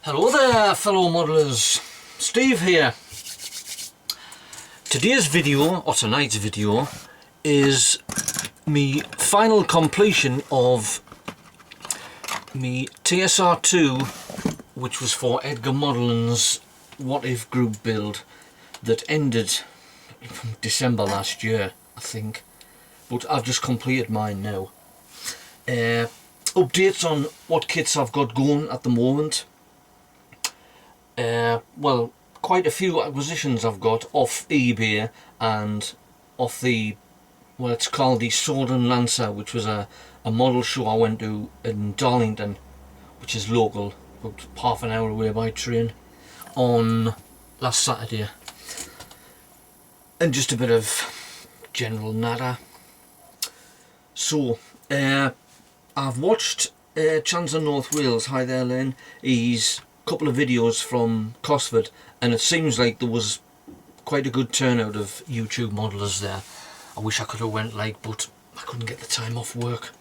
Hello there fellow modellers, Steve here. Today's video, or tonight's video, is me final completion of me TSR2, which was for Edgar Modelling's What If group build that ended December last year, I think, but I've just completed mine now. Updates on what kits I've got going at the moment. Well, quite a few acquisitions I've got off eBay and off the, well, it's called the Sword and Lancer, which was a model show I went to in Darlington, which is local, about half an hour away by train, on last Saturday. And just a bit of general natter. So, I've watched Chans of North Wales, hi there Len, he's couple of videos from Cosford, and it seems like there was quite a good turnout of YouTube modelers there. I wish I could have went, but I couldn't get the time off work.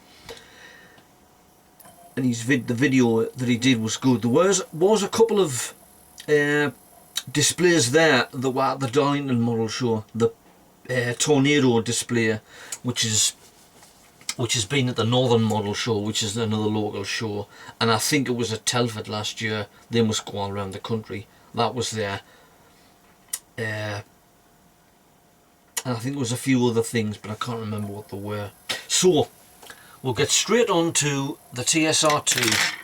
And the video that he did was good. There was a couple of displays there that were at the Darlington Model Show. The Tornado display, which has been at the Northern Model Show, which is another local show, and I think it was at Telford last year. They must go all around the country. That was there. And I think there was a few other things, but I can't remember what they were. So, we'll get straight on to the TSR2.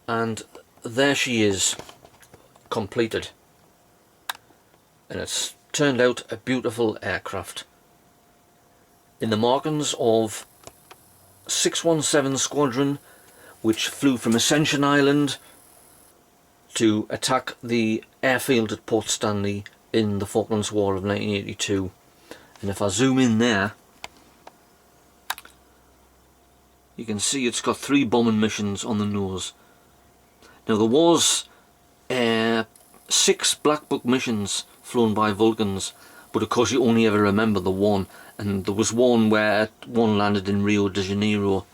And there she is, completed, and it's turned out a beautiful aircraft in the markings of 617 Squadron, which flew from Ascension Island to attack the airfield at Port Stanley in the Falklands War of 1982. And if I zoom in there, you can see it's got 3 bombing missions on the nose. Now there was 6 Black Book missions flown by Vulcans, but of course you only ever remember the one, and there was one where one landed in Rio de Janeiro,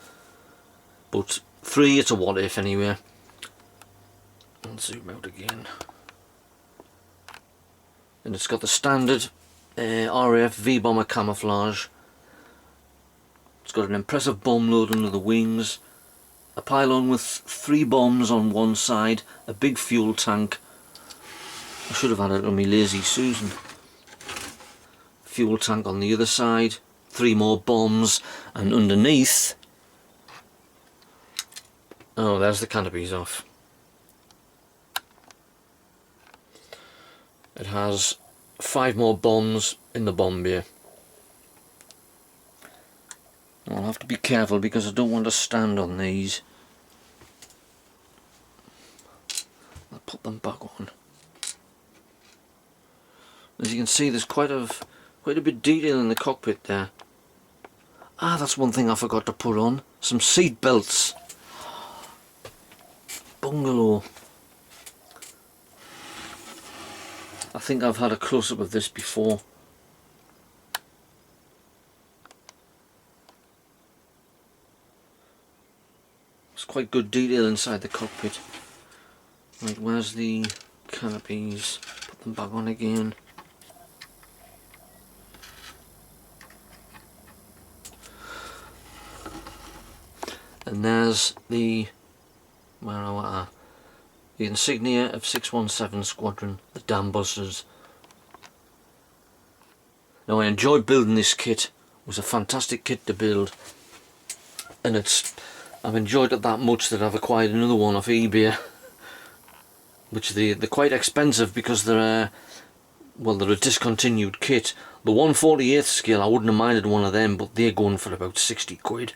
but 3, it's a what if anyway. I'll zoom out again, and it's got the standard RAF V-bomber camouflage. It's got an impressive bomb load under the wings, a pylon with 3 bombs on one side, a big fuel tank. I should have had it on my Lazy Susan. Fuel tank on the other side, 3 more bombs, and underneath, oh, there's the canopies off. It has 5 more bombs in the bomb bay. I'll have to be careful because I don't want to stand on these. I'll put them back on. As you can see, there's quite a bit of detail in the cockpit there. Ah, that's one thing I forgot to put on. Some seat belts. Bungalow. I think I've had a close-up of this before. There's quite good detail inside the cockpit. Right, where's the canopies? Put them back on again. And there's the the insignia of 617 Squadron, the Dam Busters. Now I enjoyed building this kit. It was a fantastic kit to build, and I've enjoyed it that much that I've acquired another one off eBay, which they're quite expensive because they're a discontinued kit. The 1/48th scale, I wouldn't have minded one of them, but they're going for about 60 quid.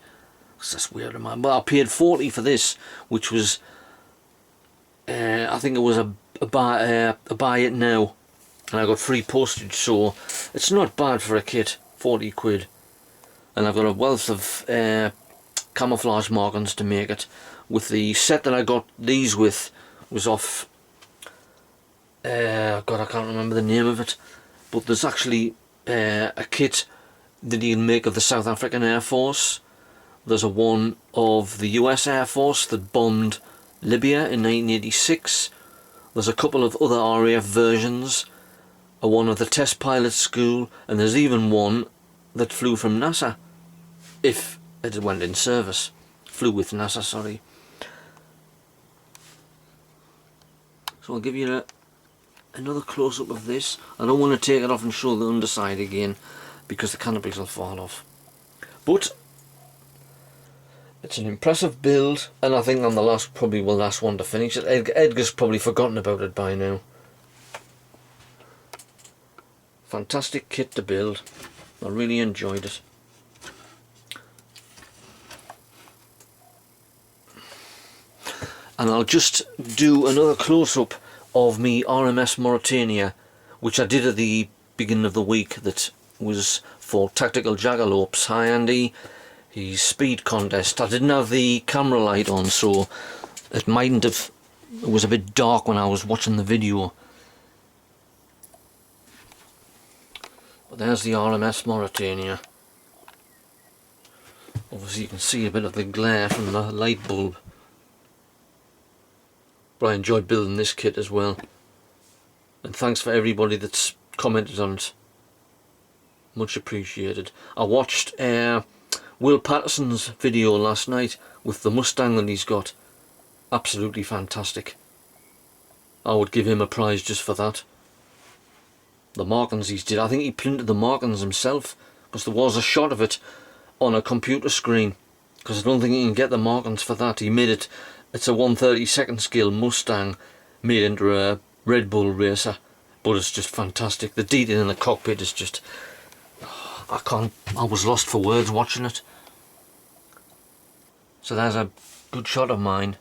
That's weird, man. But I paid 40 for this, which was, I think it was a buy it now, and I got free postage, so it's not bad for a kit, 40 quid. And I've got a wealth of camouflage markings to make it. With the set that I got these with, was off, God, I can't remember the name of it, but there's actually a kit that you can make of the South African Air Force. There's a one of the US Air Force that bombed Libya in 1986. There's a couple of other RAF versions, a one of the test pilot school, and there's even one that flew from NASA, if it went in service. Flew with NASA, sorry. So I'll give you another close-up of this. I don't want to take it off and show the underside again, because the canopies will fall off. But it's an impressive build, and I think I'm the probably the last one to finish it. Edgar's probably forgotten about it by now. Fantastic kit to build. I really enjoyed it. And I'll just do another close-up of me RMS Mauritania, which I did at the beginning of the week, that was for Tactical Jaggerlopes. Hi Andy. His speed contest. I didn't have the camera light on, so it mightn't have, it was a bit dark when I was watching the video. But there's the RMS Mauritania. Obviously you can see a bit of the glare from the light bulb. But I enjoyed building this kit as well. And thanks for everybody that's commented on it. Much appreciated. I watched Will Patterson's video last night with the Mustang that he's got. Absolutely fantastic. I would give him a prize just for that. The markings he's did, I think he printed the markings himself, because there was a shot of it on a computer screen, because I don't think he can get the markings for that. He made it, it's a 1/32 scale Mustang made into a Red Bull racer, but it's just fantastic. The detail in the cockpit is just, I was lost for words watching it. So there's a good shot of mine,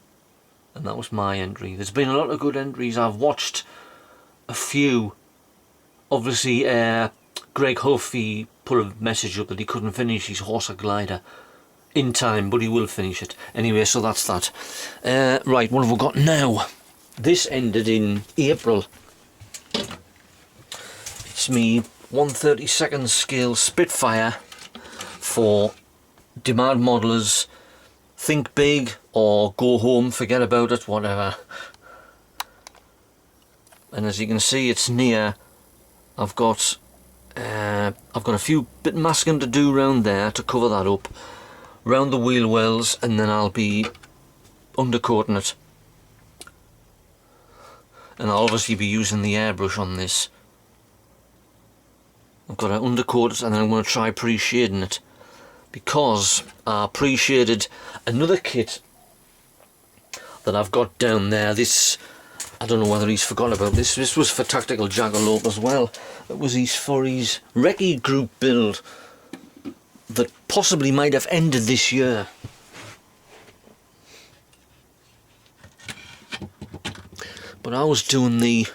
and that was my entry. There's been a lot of good entries. I've watched a few. Obviously Greg Huff, he put a message up that he couldn't finish his Horsa glider in time, but he will finish it. Anyway, so that's that. Right, what have we got now? This ended in April. It's me 1/32 scale Spitfire for demand modelers. Think big or go home, forget about it, whatever. And as you can see, it's near. I've got a few bit masking to do round there to cover that up, round the wheel wells, and then I'll be undercoating it. And I'll obviously be using the airbrush on this. I've got to undercoat it, and then I'm going to try pre-shading it, because I pre-shaded another kit that I've got down there. This, I don't know whether he's forgotten about this. This was for Tactical Jackalope as well. It was for his Recce group build that possibly might have ended this year. But I was doing the,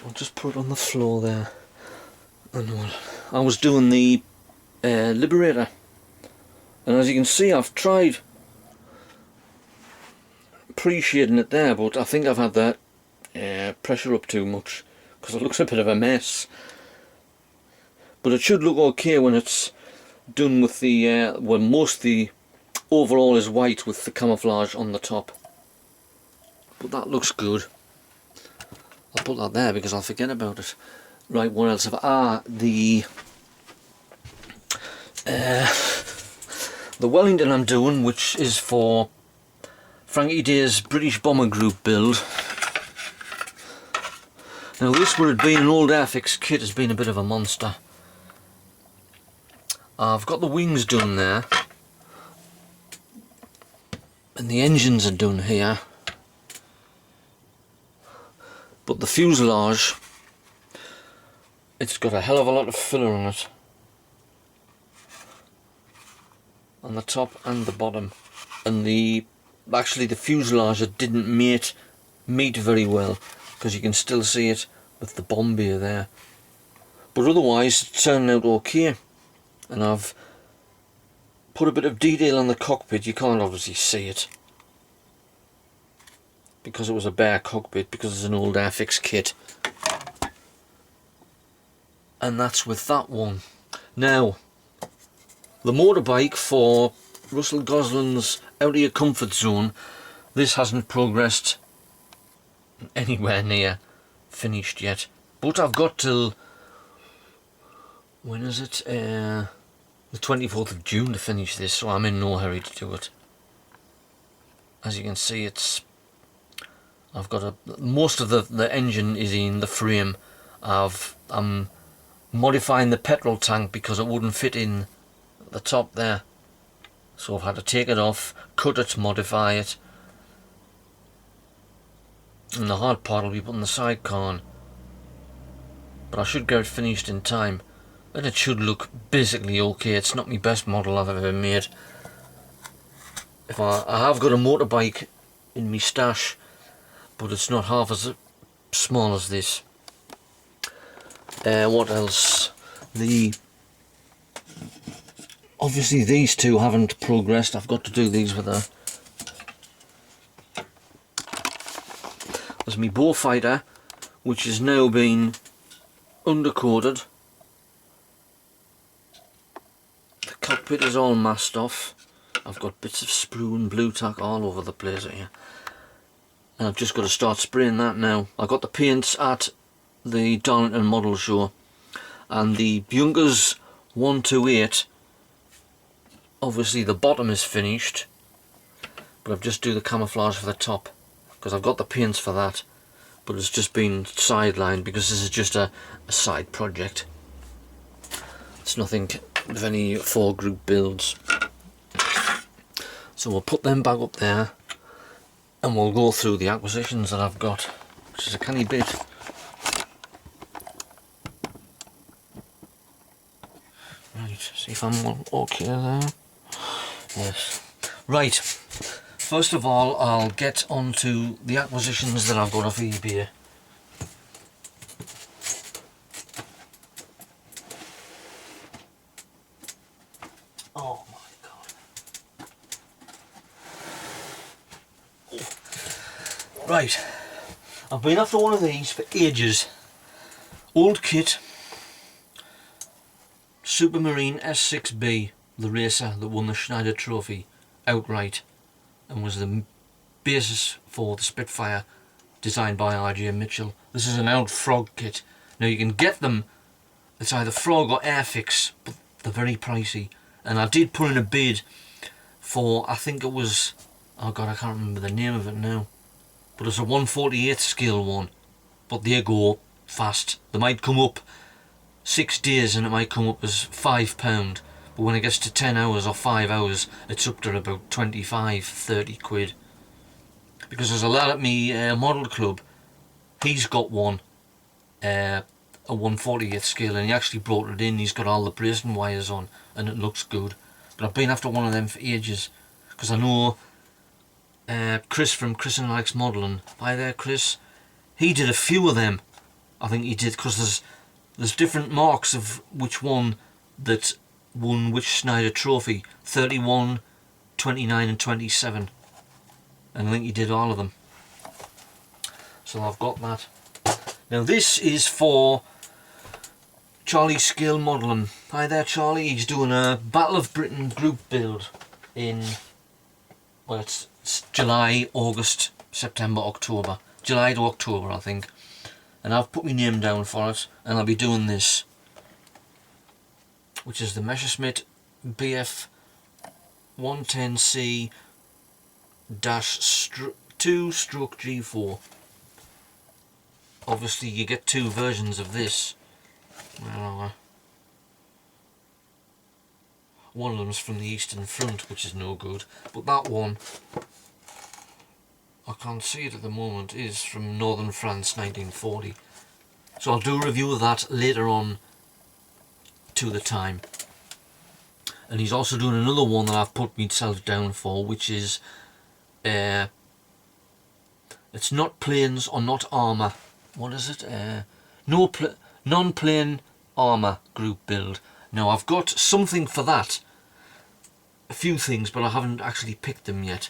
I'll just put it on the floor there. I was doing the Liberator, and as you can see, I've tried pre-shading it there, but I think I've had that pressure up too much, because it looks a bit of a mess. But it should look okay when it's done with the when most of the overall is white with the camouflage on the top. But that looks good. I'll put that there because I'll forget about it. Right, what else have I? The Wellington I'm doing, which is for Frankie Day's British Bomber Group build. Now this would have been an old Airfix kit, has been a bit of a monster. I've got the wings done there, and the engines are done here, but the fuselage, it's got a hell of a lot of filler on it, on the top and the bottom, and actually the fuselage, it didn't meet very well, because you can still see it with the bomb bay there, but otherwise it turned out okay. And I've put a bit of detail on the cockpit. You can't obviously see it because it was a bare cockpit, because it's an old Airfix kit. And that's with that one. Now, the motorbike for Russell Gosling's Out of Your Comfort Zone, this hasn't progressed anywhere near finished yet. But I've got till, when is it? The 24th of June to finish this, so I'm in no hurry to do it. As you can see, I've got most of the engine is in the frame. I'm modifying the petrol tank because it wouldn't fit in the top there, so I've had to take it off, cut it, modify it, and the hard part will be putting the sidecar on. But I should get it finished in time, and it should look basically okay. It's not my best model I've ever made. I have got a motorbike in my stash, but it's not half as small as this. What else? Obviously these two haven't progressed. I've got to do these with there's my Beaufighter, which has now been undercoated. The cockpit is all masked off. I've got bits of sprue and blue tack all over the place here, and I've just got to start spraying that now. I got the paints at the Darlington Model Show, and the Junkers 128, obviously the bottom is finished, but I've just do the camouflage for the top because I've got the paints for that, but it's just been sidelined because this is just a side project. It's nothing of any foregroup builds. So we'll put them back up there and we'll go through the acquisitions that I've got, which is a canny bit. Right, see if I'm okay there. Yes. Right, first of all I'll get onto the acquisitions that I've got off eBay. Oh my god. Right, I've been after one of these for ages. Old kit, Supermarine S6B, the racer that won the Schneider Trophy outright and was the basis for the Spitfire designed by R.J. Mitchell. This is an old Frog kit. Now you can get them, it's either Frog or Airfix, but they're very pricey. And I did put in a bid for, I think it was, oh god I can't remember the name of it now, but it's a 1/48 scale one, but they go fast. They might come up 6 days and it might come up as £5, but when it gets to 10 hours or 5 hours it's up to about 25-30 quid. Because there's a lad at me model club, he's got one, a 1/48 scale, and he actually brought it in. He's got all the bracing wires on and it looks good. But I've been after one of them for ages because I know Chris from Chris and Alex Modelling, hi there Chris, he did a few of them. I think he did, because there's different marks of which one that won which Schneider Trophy, 31, 29 and 27, and I think he did all of them. So I've got that. Now this is for Charlie Scale Modelling. Hi there Charlie, he's doing a Battle of Britain group build in, well it's July, August, September, October. July to October I think. And I've put my name down for it, and I'll be doing this, which is the Messerschmitt BF 110C-2/G4. Obviously you get two versions of this. One of them's from the Eastern Front, which is no good, but that one, I can't see it at the moment, is from Northern France 1940. So I'll do a review of that later on to the time. And he's also doing another one that I've put myself down for, which is it's not planes or not armour. What is it? Non-plane armour group build. Now I've got something for that. A few things, but I haven't actually picked them yet.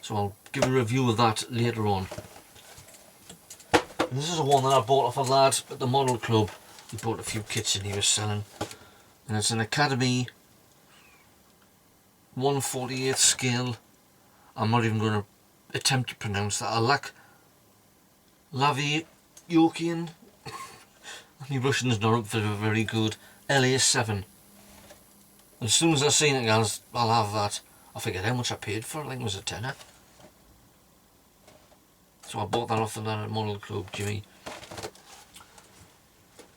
So I'll give a review of that later on. And this is a one that I bought off a lad at the model club. He bought a few kits and he was selling. and it's an Academy 1/48 scale. I'm not even going to attempt to pronounce that. I lack Laviokian. My Russian's not very good. LA7. As soon as I seen it, guys, I'll have that. I forget how much I paid for it. I think it was a tenner. So I bought that off the Model Club, Jimmy.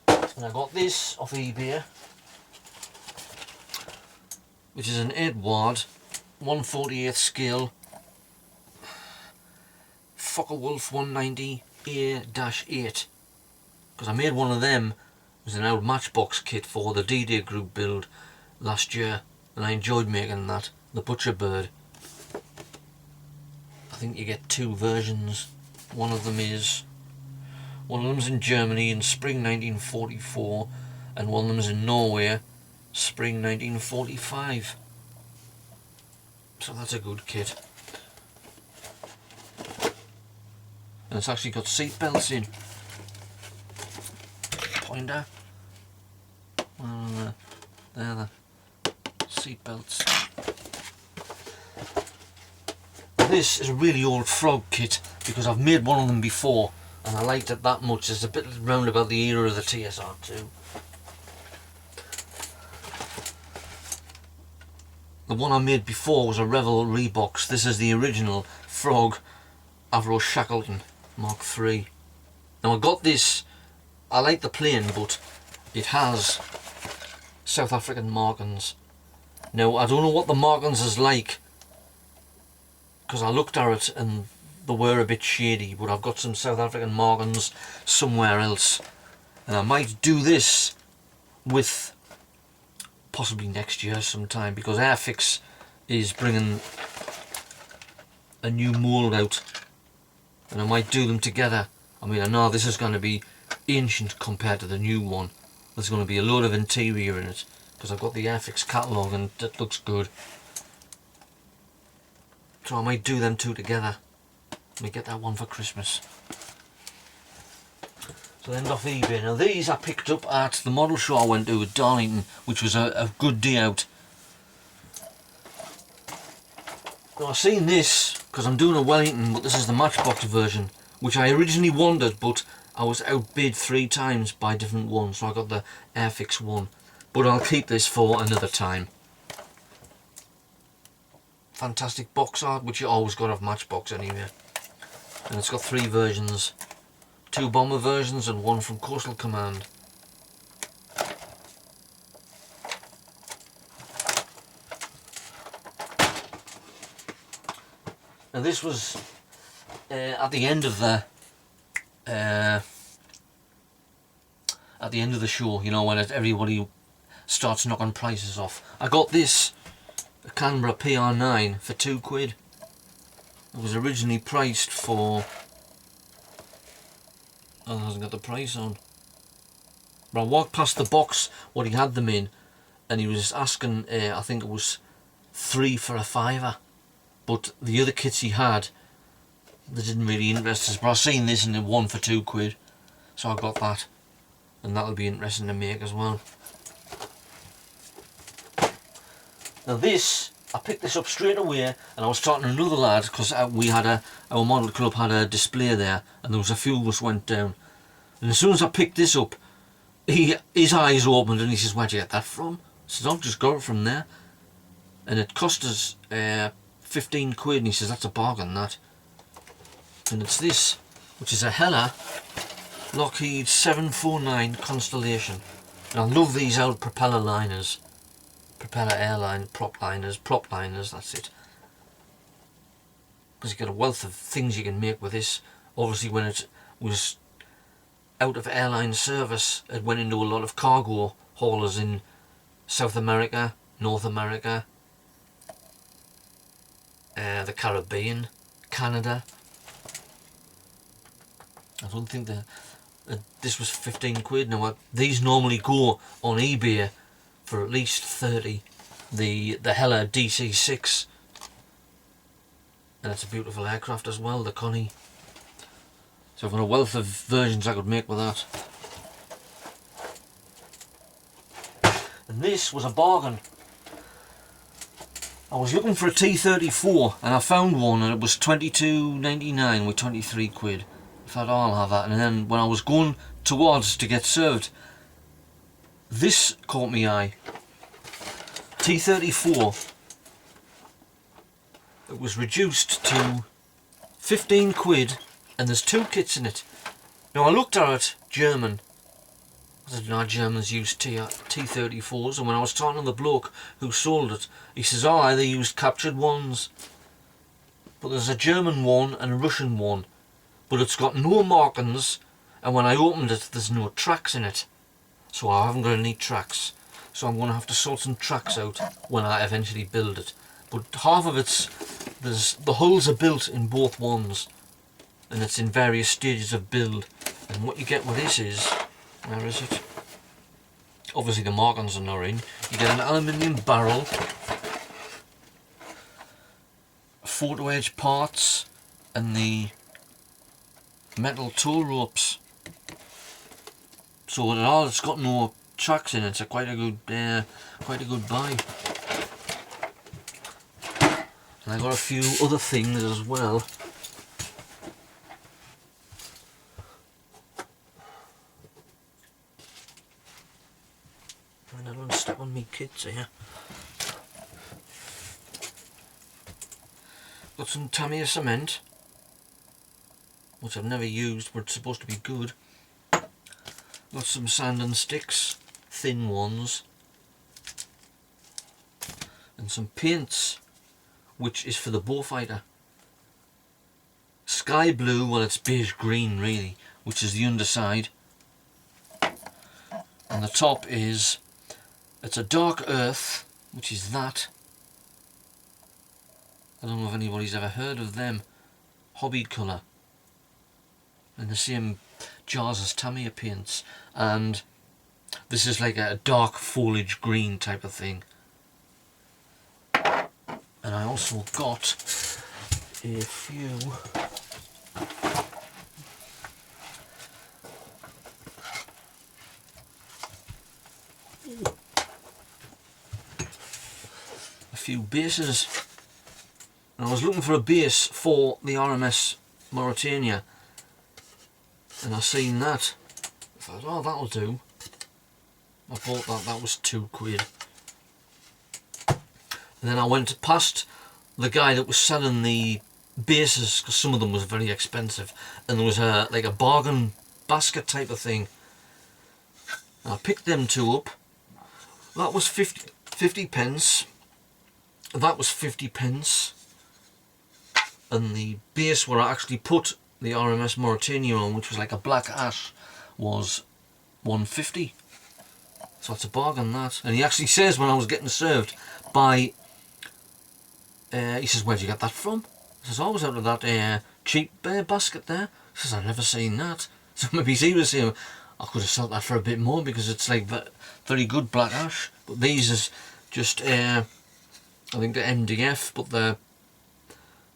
And I got this off eBay, which is an Edward 1/48 scale Focke-Wulf 190A-8, because I made one of them. It was an old Matchbox kit for the D-Day group build last year, and I enjoyed making that. The Butcher Bird. I think you get two versions. One of them's in Germany in spring 1944, and one of them's in Norway spring 1945. So that's a good kit. And it's actually got seat belts in. Pointer. There the seat belts. This is a really old Frog kit because I've made one of them before and I liked it that much. It's a bit round about the era of the TSR2. The one I made before was a Revell Reeboks. This is the original Frog Avro Shackleton Mark III. Now I got this, I like the plane, but it has South African markings. Now I don't know what the markings is like, because I looked at it and they were a bit shady, but I've got some South African markings somewhere else, and I might do this with possibly next year sometime, because Airfix is bringing a new mould out and I might do them together. I mean, I know this is going to be ancient compared to the new one. There's going to be a load of interior in it because I've got the Airfix catalogue and it looks good. So I might do them two together. Let me get that one for Christmas. So then off eBay. Now these I picked up at the model show I went to at Darlington, which was a good day out. Now I've seen this because I'm doing a Wellington, but this is the Matchbox version, which I originally wanted, but I was outbid 3 times by different ones, so I got the Airfix one. But I'll keep this for another time. Fantastic box art, which you always got off Matchbox anyway. And it's got 3 versions. 2 bomber versions and 1 from Coastal Command. Now this was at the end of the show, you know, when everybody starts knocking prices off. I got this, a Canberra PR9 for £2. It was originally priced for, oh, it hasn't got the price on. But I walked past the box what he had them in, and he was asking, I think it was 3 for a £5. But the other kits he had, they didn't really interest us. But I've seen this and 1 for £2, so I got that, and that'll be interesting to make as well. Now this, I picked this up straight away, and I was talking to another lad because we had our model club had a display there, and there was a few of us went down. And as soon as I picked this up, his eyes opened and he says, "Where'd you get that from?" I said, "I've just got it from there." And it cost us £15, and he says, "That's a bargain, that." And it's this, which is a Hella Lockheed 749 Constellation. And I love these old propeller liners. Propeller airline, prop liners, that's it. Because you get a wealth of things you can make with this. Obviously when it was out of airline service, it went into a lot of cargo haulers in South America, North America, the Caribbean, Canada. I don't think this was £15. Now these normally go on eBay for at least 30. The Hella DC-6, and it's a beautiful aircraft as well, the Connie. So I've got a wealth of versions I could make with that. And this was a bargain. I was looking for a T34 and I found one and it was £22.99 with 23 quid. I thought, oh, I'll have that. And then when I was going towards to get served, this caught my eye. T34. It was reduced to 15 quid and there's 2 kits in it. Now I looked at it, German. I didn't know Germans used T34s, and when I was talking to the bloke who sold it, he says, oh, they used captured ones. But there's a German one and a Russian one. But it's got no markings, and when I opened it, there's no tracks in it. So I haven't got any tracks. So I'm going to have to sort some tracks out when I eventually build it. But half of it's, the hulls are built in both ones, and it's in various stages of build. And what you get with this is, where is it? Obviously the markings are not in. You get an aluminium barrel, photo edge parts, and the metal tow ropes. So it's got no tracks in it. It's quite a good buy. And I got a few other things as well. And I don't step on me kits here. Got some Tamiya cement, which I've never used, but it's supposed to be good. Got some sand and sticks, thin ones, and some paints, which is for the Beaufighter. Sky blue, well it's beige green really, which is the underside. And the top is, it's a dark earth, which is that. I don't know if anybody's ever heard of them. Hobby colour. In the same jars as Tamiya paints. And this is like a dark foliage green type of thing. And I also got a few bases. And I was looking for a base for the RMS Mauretania, and I seen that. I thought, oh, that'll do. I bought that was 2 quid. And then I went past the guy that was selling the bases, because some of them was very expensive, and there was like a bargain basket type of thing. And I picked them 2 up. That was 50 pence. That was 50 pence. And the base where I actually put the RMS Mauretania on, which was like a black ash, was 150. So it's a bargain, that. And he actually says when I was getting served by, he says, where'd you get that from? He says, oh, I was out of that cheap basket there. He says, I've never seen that. So maybe he was saying, I could have sold that for a bit more because it's like very good black ash. But these is just, I think they're MDF, but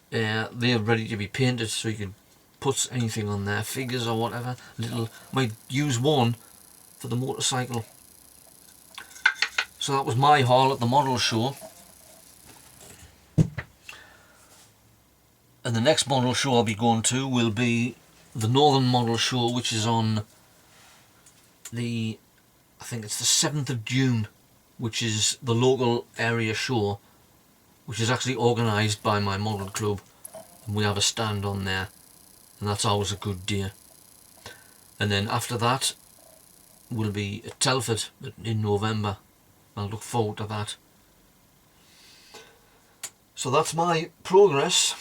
they're ready to be painted, so you can put anything on there, figures or whatever. Might use one for the motorcycle. So that was my haul at the model show. And the next model show I'll be going to will be the Northern Model Show, which is on I think it's the 7th of June, which is the local area show, which is actually organised by my model club, and we have a stand on there, and that's always a good day. And then after that will be at Telford in November. I look forward to that. So that's my progress.